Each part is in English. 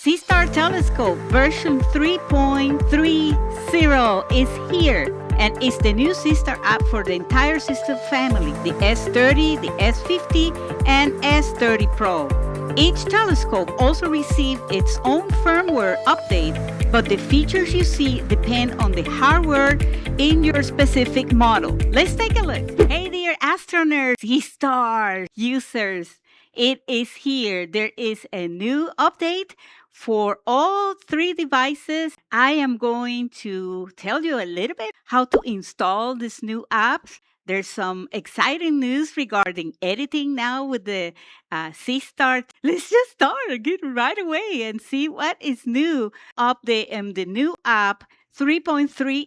Seastar Telescope version 3.30 is here, and it's the new Seastar app for the entire system family, the S30, the S50, and S30 Pro. Each telescope also received its own firmware update, but the features you see depend on the hardware in your specific model. Let's take a look. Hey dear Astro-Nerd Seastar users, it is here. There is a new update for all three devices. I am going to tell you a little bit how to install this new app. There's some exciting news regarding editing now with the Seastar. Let's just start and get right away and see what is new. Update the new app 3.30.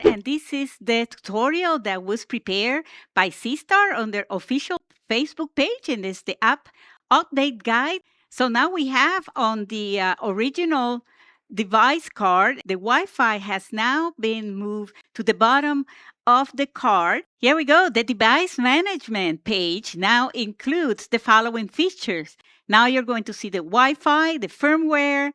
And this is the tutorial that was prepared by Seastar on their official Facebook page, and it's the app update guide. So now we have on the original device card, the Wi-Fi has now been moved to the bottom of the card. Here we go. The device management page now includes the following features. Now you're going to see the Wi-Fi, the firmware,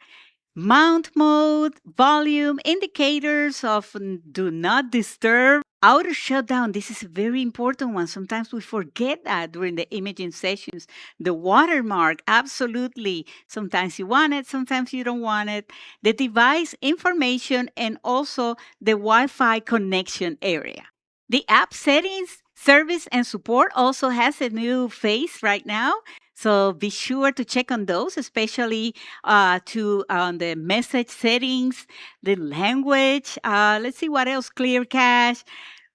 mount mode, volume, indicators of do not disturb, auto shutdown. This is a very important one. Sometimes we forget that during the imaging sessions. The watermark, absolutely. Sometimes you want it, sometimes you don't want it. The device information and also the Wi-Fi connection area. The app settings, service, and support also has a new face right now. So be sure to check on those, especially to on the message settings, the language. Let's see what else. Clear cache,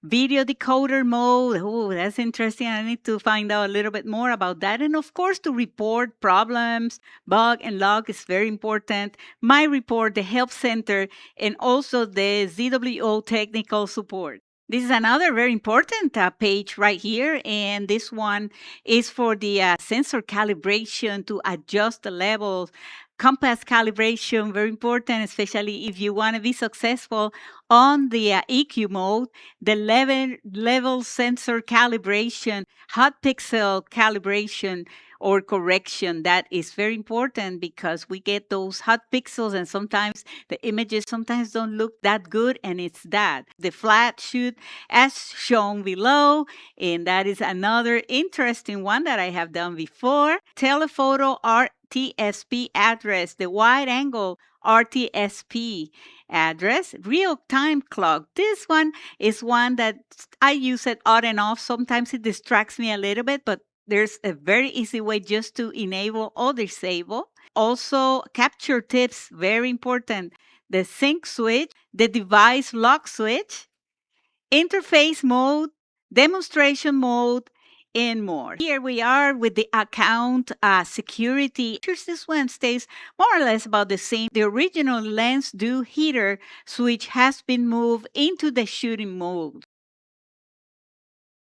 video decoder mode. Oh, that's interesting. I need to find out a little bit more about that. And of course, to report problems, bug and log is very important. My report, the help center, and also the ZWO technical support. This is another very important page right here, and this one is for the sensor calibration to adjust the levels. Compass calibration, very important, especially if you want to be successful on the EQ mode. The level sensor calibration, hot pixel calibration, or correction. That is very important because we get those hot pixels and sometimes the images sometimes don't look that good, and it's that. The flat shoot as shown below, and that is another interesting one that I have done before. Telephoto RTSP address, the wide angle RTSP address, real time clock. This one is one that I use it on and off. Sometimes it distracts me a little bit, but there's a very easy way just to enable or disable. Also, capture tips, very important. The sync switch, the device lock switch, interface mode, demonstration mode, and more. Here we are with the account security. This one stays more or less about the same. The original lens do heater switch has been moved into the shooting mode.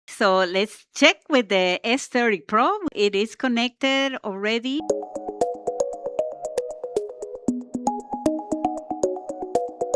So let's check with the S30 Pro. It is connected already.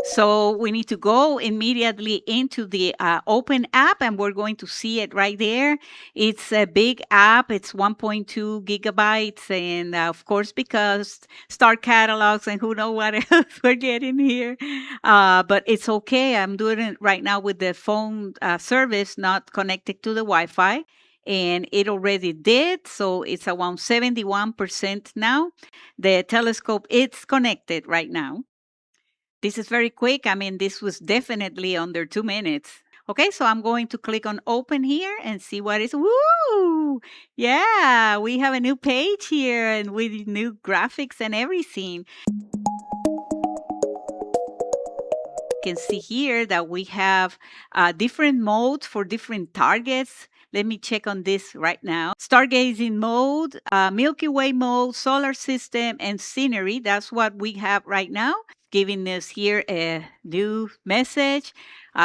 So we need to go immediately into the open app, and we're going to see it right there. It's a big app. It's 1.2 gigabytes. And of course, because Star Catalogs and who knows what else we're getting here. But it's okay. I'm doing it right now with the phone service, not connected to the Wi-Fi. And it already did. So it's around 71% now. The telescope is connected right now. This is very quick. I mean, this was definitely under 2 minutes. Okay, so I'm going to click on open here and see what is. Woo! Yeah, we have a new page here and with new graphics and everything. You can see here that we have different modes for different targets. Let me check on this right now. Stargazing mode, Milky Way mode, solar system, and scenery. That's what we have right now. Giving us here a new message.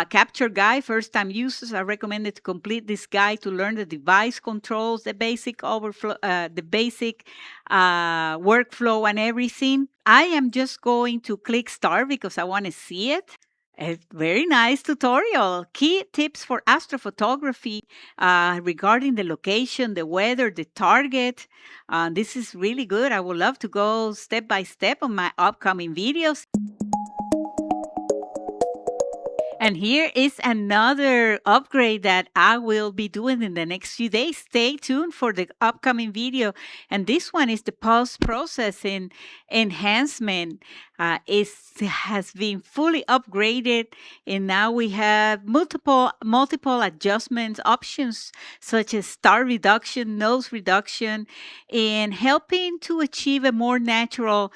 Capture guide. First time users are recommended to complete this guide to learn the device controls, the basic overflow, the basic workflow and everything. I am just going to click start because I want to see it. A very nice tutorial. Key tips for astrophotography regarding the location, the weather, the target. This is really good. I would love to go step by step on my upcoming videos. And here is another upgrade that I will be doing in the next few days. Stay tuned for the upcoming video. And this one is the post-processing enhancement. Has been fully upgraded, and now we have multiple adjustments options such as star reduction, nose reduction, and helping to achieve a more natural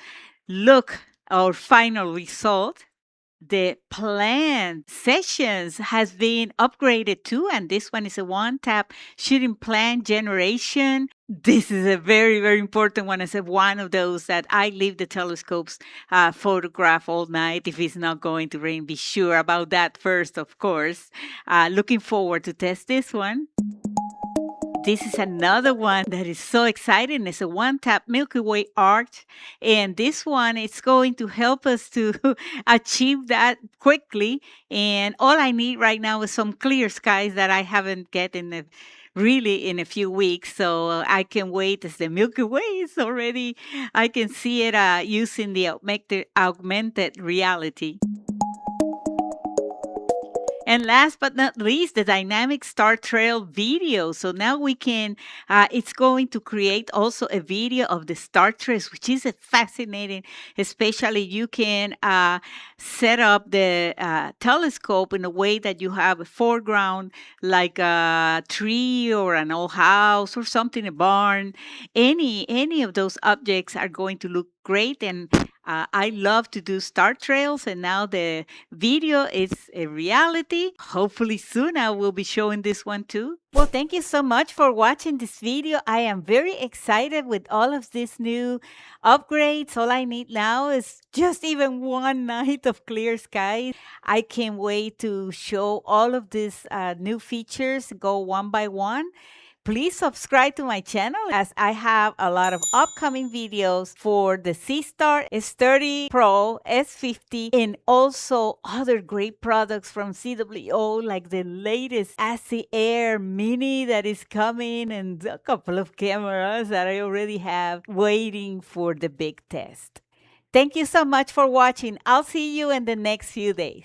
look or final result. The plan sessions has been upgraded too, and this one is a one-tap shooting plan generation. This is a very, very important one. It's one of those that I leave the telescopes photograph all night. If it's not going to rain, be sure about that first, of course. Looking forward to test this one. This is another one that is so exciting. It's a one-tap Milky Way arc, and this one is going to help us to achieve that quickly. And all I need right now is some clear skies that I haven't get really in a few weeks. So I can wait as the Milky Way is already. I can see it using the augmented reality. And last but not least, the dynamic star trail video. So now we can, it's going to create also a video of the star trails, which is fascinating. Especially you can set up the telescope in a way that you have a foreground, like a tree or an old house or something, a barn. Any of those objects are going to look great. And I love to do star trails, and now the video is a reality. Hopefully soon I will be showing this one too. Well, thank you so much for watching this video. I am very excited with all of these new upgrades. All I need now is just even one night of clear skies. I can't wait to show all of these new features, go one by one. Please subscribe to my channel as I have a lot of upcoming videos for the Seastar S30 Pro, S50, and also other great products from CWO like the latest Acid Air Mini that is coming, and a couple of cameras that I already have waiting for the big test. Thank you so much for watching. I'll see you in the next few days.